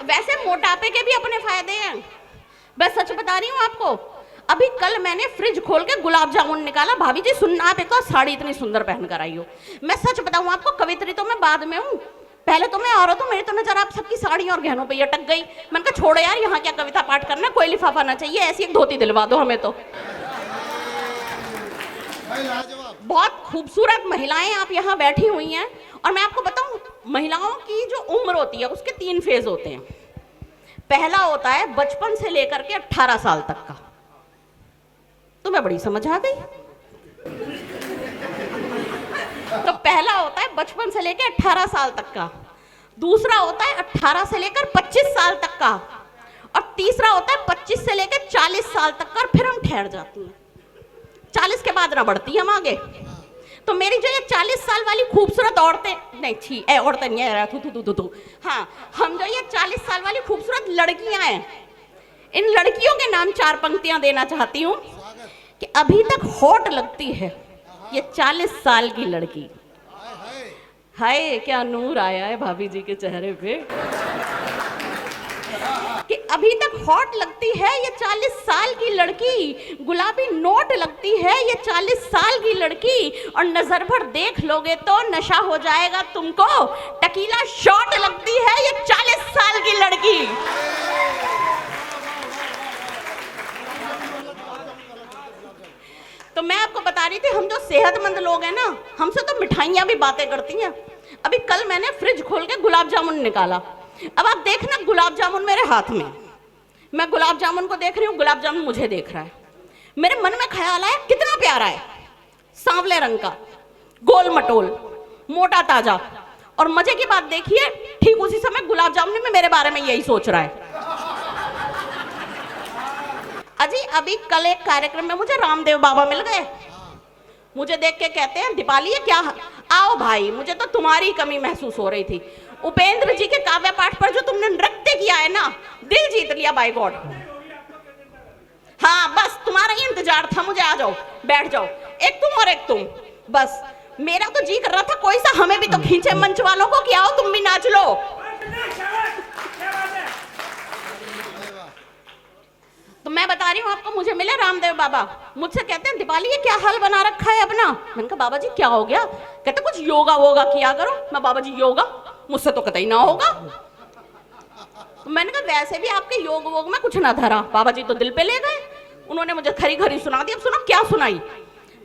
वैसे मोटापे के भी अपने फायदे हैं। मैं सच बता रही हूँ आपको, अभी कल मैंने फ्रिज खोल के गुलाब जामुन निकाला। भाभी जी सुनना, आप एक तो साड़ी इतनी सुंदर पहन कर आई हो। मैं सच बताऊँ आपको, कवित्री तो मैं बाद में हूँ, पहले तो मैं औरत हूँ। मेरी तो नजर आप सबकी साड़ियों और गहनों पे अटक गई। मैंने कहा छोड़ो यार, यहाँ क्या कविता पाठ करना, कोई लिफाफा ना चाहिए, ऐसी एक धोती दिलवा दो हमें तो। बहुत खूबसूरत महिलाएं आप यहाँ बैठी हुई हैं। और मैं आपको बताऊं, महिलाओं की जो उम्र होती है उसके 3 फेज होते हैं। पहला होता है बचपन से लेकर के 18 साल तक का। तुम्हें बड़ी समझ आ गई। तो पहला होता है बचपन से लेकर 18 साल तक का, दूसरा होता है 18 से लेकर 25 साल तक का, और तीसरा होता है 25 से लेकर 40 साल तक का। और फिर हम ठहर जाती हैं, 40 के बाद ना बढ़ती हम आगे। तो मेरी जो ये 40 साल वाली खूबसूरत औरतें, नहीं छी औरतें नहीं है, थू। हाँ, हम जो ये 40 साल वाली खूबसूरत लड़कियां हैं, इन लड़कियों के नाम 4 पंक्तियां देना चाहती हूँ कि अभी तक हॉट लगती है ये 40 साल की लड़की। हाय क्या नूर आया है भाभी जी के चेहरे पे, कि अभी तक हॉट लगती है ये 40 साल की लड़की, गुलाबी नोट लगती है ये 40 साल की लड़की, और नजर भर देख लोगे तो नशा हो जाएगा तुमको, टकीला शॉट लगती है ये 40 साल की लड़की। तो मैं आपको बता रही थी, हम जो सेहतमंद लोग हैं ना, हमसे तो मिठाइयां भी बातें करती हैं। अभी कल मैंने फ्रिज खोल के गुलाब जामुन निकाला। अब आप देखना, गुलाब जामुन मेरे हाथ में, मैं गुलाब जामुन को देख रही हूँ, गुलाब जामुन मुझे देख रहा है। मेरे मन में ख्याल आया कितना प्यारा है, सांवले रंग का, गोल मटोल, मोटा ताजा। और मजे की बात देखिए, ठीक उसी समय गुलाब जामुन में मेरे बारे में यही सोच रहा है। अजी अभी कल एक कार्यक्रम में मुझे रामदेव बाबा मिल गए। मुझे देख के कहते हैं दीपाली ये क्या, आओ भाई, मुझे तो तुम्हारी कमी महसूस हो रही थी। उपेंद्र जी के काव्य पाठ पर जो तुमने नृत्य किया है ना, दिल जीत लिया बाय गॉड। हाँ बस तुम्हारा ही इंतजार था, मुझे आ जाओ, बैठ जाओ, एक तुम और एक तुम। बस मेरा तो जी कर रहा था कोई सा हमें भी तो खींचे मंच वालों को कि आओ तुम भी नाच लो। तो मैं बता रही हूँ आपको, मुझे मिले रामदेव बाबा, मुझसे कहते हैं दीपाली ये क्या हाल बना रखा है अपना। मैंने कहा बाबा जी क्या हो गया? कहते कुछ योगा वोगा किया करो। मैं बाबा जी योगा मुझसे तो कतई ना होगा। तो मैंने कहा वैसे भी आपके योग वोग में कुछ ना धरा। बाबा जी तो दिल पे ले गए, उन्होंने मुझे खरी खरी सुना दी। अब सुनो क्या सुनाई।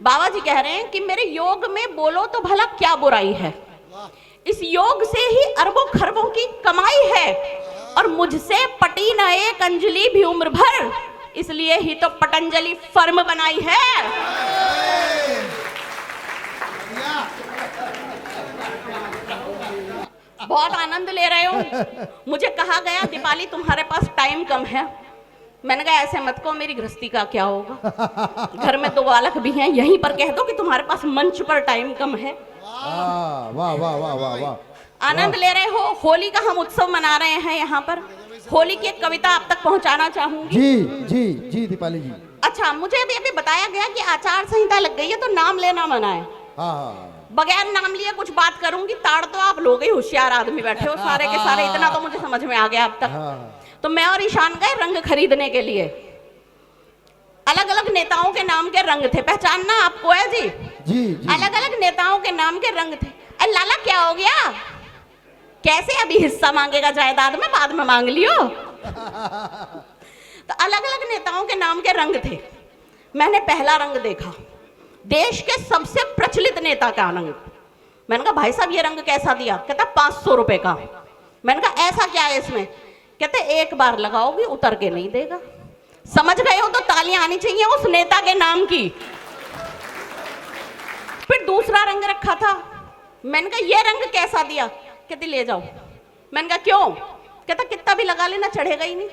बाबा जी कह रहे हैं कि मेरे योग में बोलो तो भला क्या बुराई है, इस योग से ही अरबों खरबों की कमाई है, और मुझसे पटी न एक अंजलि भी उम्र भर, इसलिए ही तो पतंजलि फर्म बनाई है। बहुत आनंद ले रहे हो। मुझे कहा गया दीपाली तुम्हारे पास टाइम कम है। मैंने कहा ऐसे मत कहो, मेरी गृहस्थी का क्या होगा, घर में 2 बालक भी हैं, यहीं पर कह दो कि तुम्हारे पास मंच पर टाइम कम है। वाह वाह वाह वाह वाह, आनंद ले रहे हो। होली का हम उत्सव मना रहे हैं यहाँ पर। होली की एक कविता आप तक पहुँचाना चाहूंगी। जी जी जी दीपाली जी। अच्छा, मुझे अभी बताया गया कि आचार संहिता लग गई है तो नाम लेना मना है। हाँ, बगैर नाम लिए कुछ बात करूंगी, ताड़ तो आप लोग ही होशियार आदमी बैठे हो सारे के सारे, इतना तो मुझे समझ में आ गया अब तक। तो मैं और ईशान गए रंग खरीदने के लिए। अलग अलग नेताओं के नाम के रंग थे, पहचानना आपको है जी? जी। अलग अलग नेताओं के नाम के रंग थे। अरे लाला क्या हो गया, कैसे अभी हिस्सा मांगेगा जायदाद में, बाद में मांग लियो। तो अलग अलग नेताओं के नाम के रंग थे। मैंने पहला रंग देखा, देश के सबसे प्रचलित नेता का रंग। मैंने कहा भाई साहब ये रंग कैसा दिया? कहता 500 रुपए का। मैंने कहा ऐसा क्या है इसमें? कहते एक बार लगाओगी उतर के नहीं देगा। समझ गए हो तो तालियां आनी चाहिए उस नेता के नाम की। फिर दूसरा रंग रखा था। मैंने कहा ये रंग कैसा दिया? कहती ले जाओ। मैंने कहा क्यों? कहता कितना भी लगा लेना चढ़ेगा ही नहीं।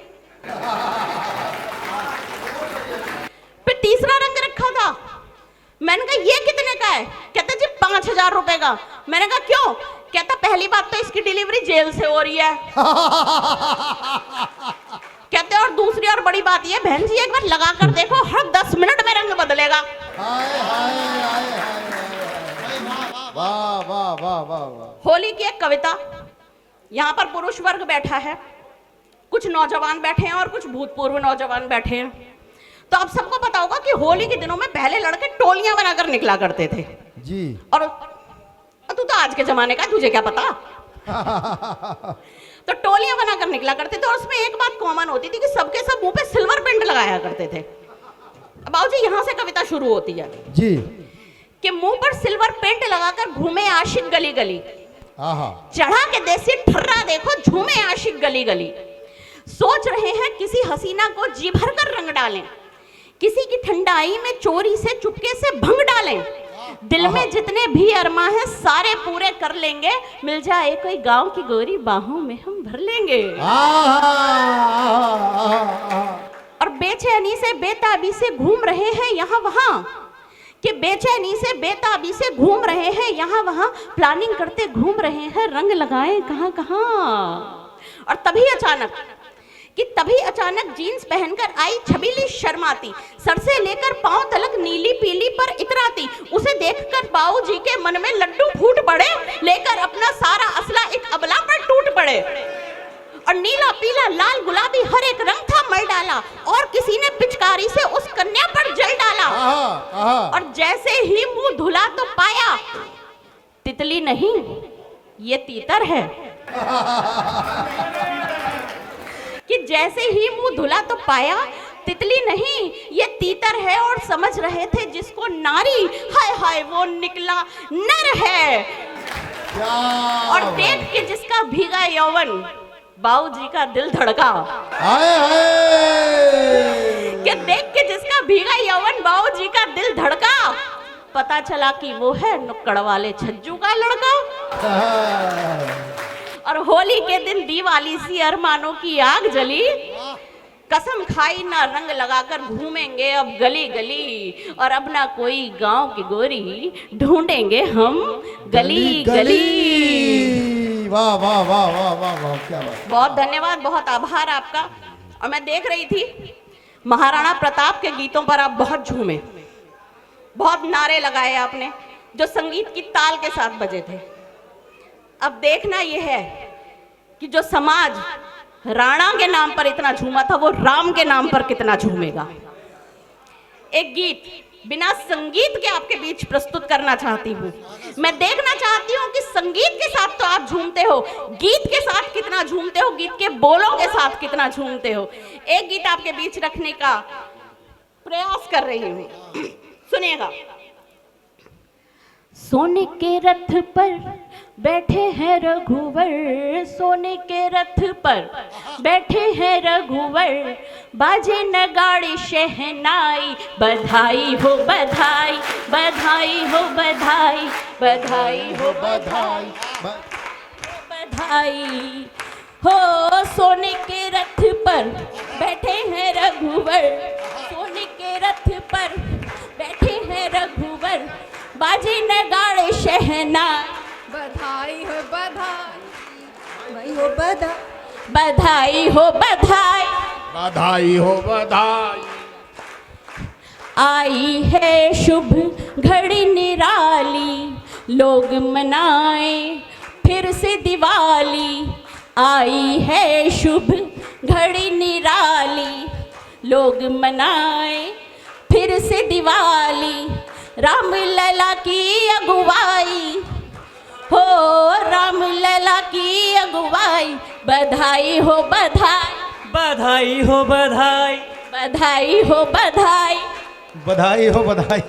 फिर तीसरा रंग रखा था। मैंने कहा ये कितने का है? कहता जी 5000 रुपए का। मैंने कहा क्यों? कहता पहली बात तो इसकी डिलीवरी जेल से हो रही है। कहते और दूसरी और बड़ी बात ये बहन जी एक बार लगा कर देखो, हर 10 मिनट में रंग बदलेगा। वाह वाह वाह वाह वाह। होली की एक कविता। यहाँ पर पुरुष वर्ग बैठा है, कुछ नौजवान बैठे हैं और कुछ भूतपूर्व नौजवान बैठे हैं। तो आप सबको पता होगा कि होली के दिनों में पहले लड़के टोलियां बनाकर निकला करते थे जी। और तू तो आज के जमाने का, तुझे क्या पता। तो टोलियां बनाकर निकला करते थे और उसमें एक बात कॉमन होती थी कि सबके सब मुंह पे सिल्वर पेंट लगाया करते थे। अब बाबूजी यहाँ से कविता शुरू होती है जी। कि मुंह पर सिल्वर पेंट लगाकर घूमे आशिक गली गली, आहा। चढ़ा के देसी ठर्रा देखो झूमे आशिक गली गली। सोच रहे हैं किसी हसीना को जी भर कर रंग डालें, किसी की ठंडाई में चोरी से चुपके से भंग डालें। दिल में जितने भी अरमा है सारे पूरे कर लेंगे, मिल जाए कोई गांव की गोरी बाहों में हम भर लेंगे। और बेचैनी से बेताबी से घूम रहे हैं यहाँ वहाँ, कि बेचैनी से बेताबी से घूम रहे हैं यहाँ वहाँ, प्लानिंग करते घूम रहे हैं रंग लगाए कहाँ कहाँ। और तभी अचानक जीन्स पहनकर आई छबीली शर्माती, सर से लेकर पांव तलक नीली पीली पर इतराती। उसे देखकर बाऊजी के मन में लड्डू फूट पड़े, लेकर अपना सारा असला एक अबला पर टूट पड़े। और नीला पीला लाल गुलाबी हर एक रंग था मर डाला, और किसी ने पिचकारी से उस कन्या पर जल डाला। और जैसे ही मुंह धुला तो पाया तितली नहीं ये तीतर है। कि जैसे ही मुंह धुला तो पाया तितली नहीं ये तीतर है, और समझ रहे थे जिसको नारी, हाय हाय वो निकला नर है। और देख के जिसका भीगा यौवन बाऊजी का दिल धड़का, कि देख के जिसका भीगा यौवन बाऊजी का दिल धड़का, पता चला कि वो है नुक्कड़ वाले छज्जू का लड़का। और होली के दिन दीवाली सी अरमानों की आग जली, कसम खाई ना रंग लगाकर घूमेंगे अब गली गली, और अब ना कोई गांव की गोरी ढूंढेंगे हम गली गली। वाह वाह वाह वाह वाह वाह, क्या बात। बहुत धन्यवाद, बहुत आभार आपका। और मैं देख रही थी महाराणा प्रताप के गीतों पर आप बहुत झूमे, बहुत नारे लगाए आपने जो संगीत की ताल के साथ बजे थे। अब देखना यह है कि जो समाज राणा के नाम पर इतना झूमा था वो राम के नाम पर कितना झूमेगा। एक गीत बिना संगीत के आपके बीच प्रस्तुत करना चाहती हूँ। मैं देखना चाहती हूँ कि संगीत के साथ तो आप झूमते हो, गीत के साथ कितना झूमते हो, गीत के बोलों के साथ कितना झूमते हो। एक गीत आपके बीच रखने का प्रयास कर रही हूँ, सुनिएगा। सोने के रथ पर बैठे हैं रघुवर, सोने के रथ पर बैठे हैं रघुवर, बाजे नगाड़े शहनाई, बधाई हो बधाई, बधाई हो बधाई, बधाई हो बधाई, बधाई हो। सोने के रथ पर बैठे हैं रघुवर, सोने के रथ पर बैठे हैं रघुवर, बाजे नगाड़े शहनाई, बधाई हो बधाई, बधाई हो बधाई, बधाई हो बधाई, बधाई हो बधाई। आई है शुभ घड़ी निराली, लोग मनाए फिर से दिवाली। आई है शुभ घड़ी निराली, लोग मनाए फिर से दिवाली। राम लला की अगुवाई हो, राम लला की अगुवाई, बधाई हो बधाई, बधाई हो बधाई, बधाई हो बधाई, बधाई हो बधाई,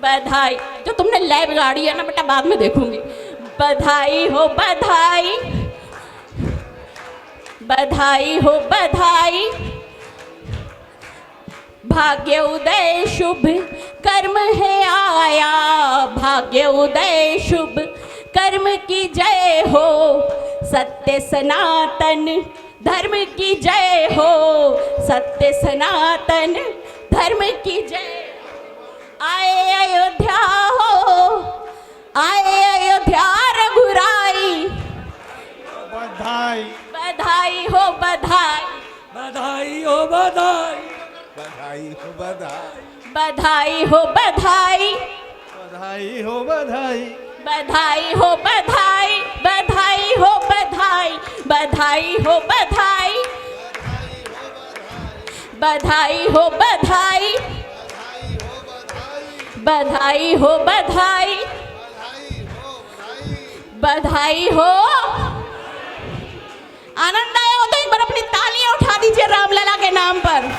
बधाई। जो तुमने लैब गाड़ी है ना बेटा बाद में देखूंगी। बधाई हो बधाई, बधाई हो बधाई। भाग्य उदय शुभ कर्म है आया, भाग्य उदय शुभ कर्म की जय हो, सत्य सनातन धर्म की जय हो, सत्य सनातन धर्म की जय। आए अयोध्या हो, आए अयोध्या रघुराई, बधाई, बधाई हो बधाई, बधाई हो बधाई, बधाई हो बधाई, बधाई हो बधाई, बधाई हो बधाई, बधाई हो बधाई, बधाई हो बधाई, बधाई हो बधाई। बधाई हो बधाई, बधाई हो बधाई, बधाई हो। आनंद आया हो तो एक बार अपनी तालियां उठा दीजिए रामलला के नाम पर।